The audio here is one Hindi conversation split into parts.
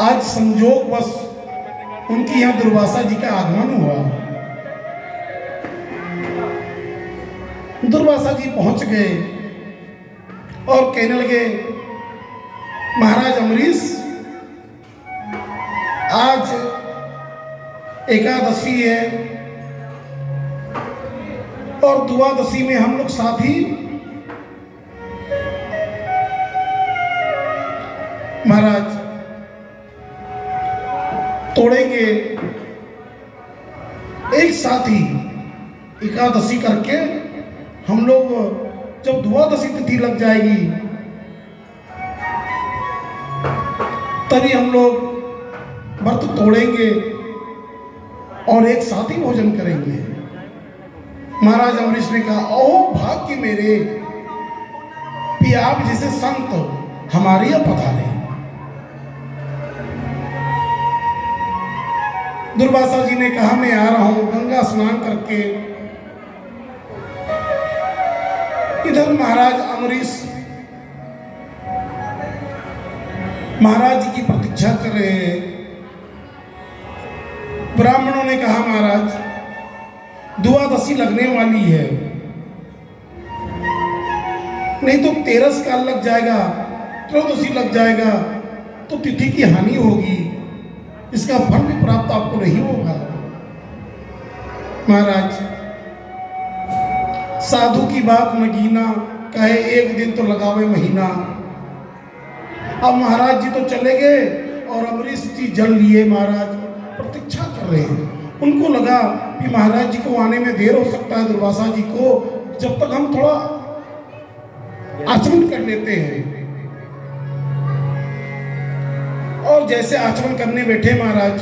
आज संजोगवश उनकी यहाँ दुर्वासा जी का आगमन हुआ। दुर्वासा जी पहुंच गए और कहने लगे, महाराज अम्बरीश, आज एकादशी है और द्वादशी में हम लोग साथी महाराज तोड़ेंगे, एक साथ ही एकादशी करके हम लोग जब द्वादशी तिथि लग जाएगी तभी हम लोग व्रत तोड़ेंगे और एक साथ ही भोजन करेंगे। महाराज अम्बरीश ने कहा, ओ भाग्य मेरे कि आप जैसे संत हमारे यहाँ पधारे। दुर्वासा जी ने कहा, मैं आ रहा हूं गंगा स्नान करके। इधर महाराज अम्बरीश महाराज जी की प्रतीक्षा कर रहे हैं। ब्राह्मणों ने कहा, महाराज द्वादशी लगने वाली है, नहीं तो तेरस काल लग जाएगा, त्रयोदशी लग जाएगा तो तिथि की हानि होगी, इसका फल भी प्राप्त आपको नहीं होगा। महाराज साधु की बात नगीना, कहे एक दिन तो लगावे महीना। अब महाराज जी तो चले गए और अम्बरीश जी जल लिए महाराज प्रतीक्षा कर रहे हैं। उनको लगा कि महाराज जी को आने में देर हो सकता है, दुर्वासा जी को, जब तक हम थोड़ा आचमन कर लेते हैं। और जैसे आचमन करने बैठे महाराज,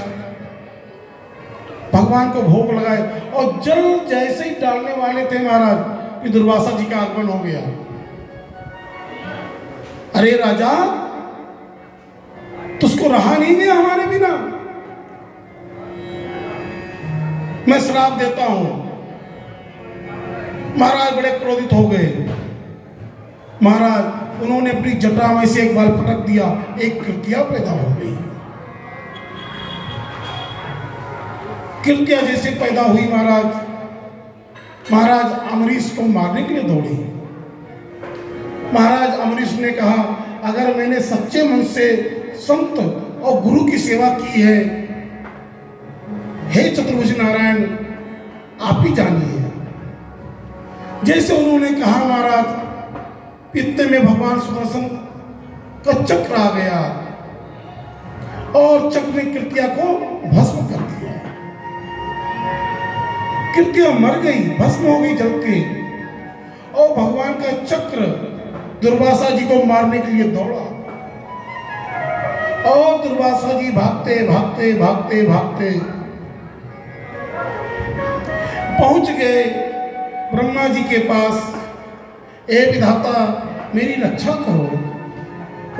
भगवान को भोग लगाए और जल जैसे ही डालने वाले थे महाराज कि दुर्वासा जी का आगमन हो गया। अरे राजा, तुझको रहा नहीं गया हमारे बिना, मैं श्राप देता हूं। महाराज बड़े क्रोधित हो गए। महाराज उन्होंने अपनी जटा में से एक बाल पटक दिया, एक कृत्या पैदा हो गई। कृत्या जैसे पैदा हुई महाराज अम्बरीश को मारने के लिए दौड़े। महाराज अम्बरीश ने कहा, अगर मैंने सच्चे मन से संत और गुरु की सेवा की है, हे चतुर्भुज नारायण, आप ही जानिए। जैसे उन्होंने कहा महाराज, इतने में भगवान सुदर्शन का चक्र आ गया और चक्र ने कृत्या को भस्म कर दिया। कृत्या मर गई, भस्म हो गई जल के, और भगवान का चक्र दुर्वासा जी को मारने के लिए दौड़ा। और दुर्वासा जी भागते भागते भागते भागते पहुंच गए ब्रह्मा जी के पास। ए विधाता, मेरी रक्षा करो।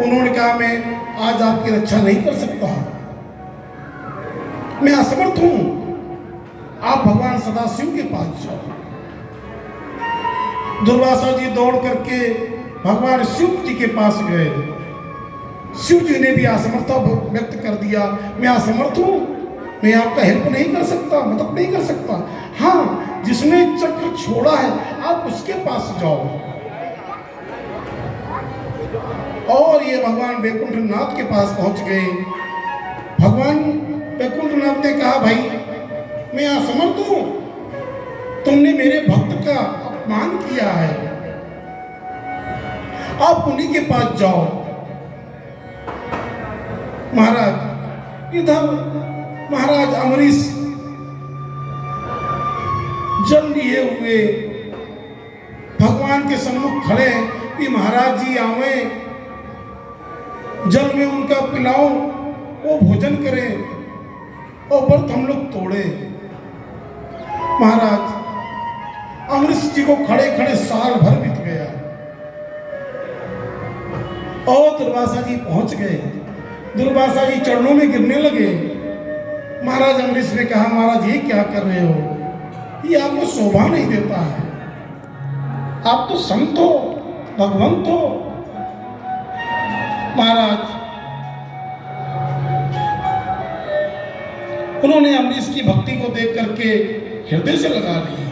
उन्होंने कहा, मैं आज आपकी रक्षा नहीं कर सकता, मैं असमर्थ हूं, आप भगवान सदाशिव के पास जाओ। दुर्वासा जी दौड़ करके भगवान शिव जी के पास गए। शिव जी ने भी असमर्थता व्यक्त कर दिया, मैं असमर्थ हूं, मैं आपका हेल्प नहीं कर सकता, मदद नहीं कर सकता। हाँ, जिसने चक्र छोड़ा है आप उसके पास जाओ। और ये भगवान वैकुंठनाथ के पास पहुंच गए। भगवान वैकुंठनाथ ने कहा, भाई मैं असमर्थ हूं, तुमने मेरे भक्त का अपमान किया है, आप उन्हीं के पास जाओ। महाराज इधर महाराज अम्बरीश जल लिए हुए भगवान के सम्मुख खड़े कि महाराज जी आवे, जल में उनका पिलाओ, वो भोजन करें और व्रत हम लोग तोड़े। महाराज अम्बरीश जी को खड़े खड़े साल भर बीत गया और दुर्वासा जी पहुंच गए। दुर्वासा जी चरणों में गिरने लगे। महाराज अम्बरीश ने कहा, महाराज ये क्या कर रहे हो, ये आपको शोभा नहीं देता है, आप तो संत हो, भगवंत हो। महाराज उन्होंने अमरीश की भक्ति को देख करके हृदय से लगा लिया।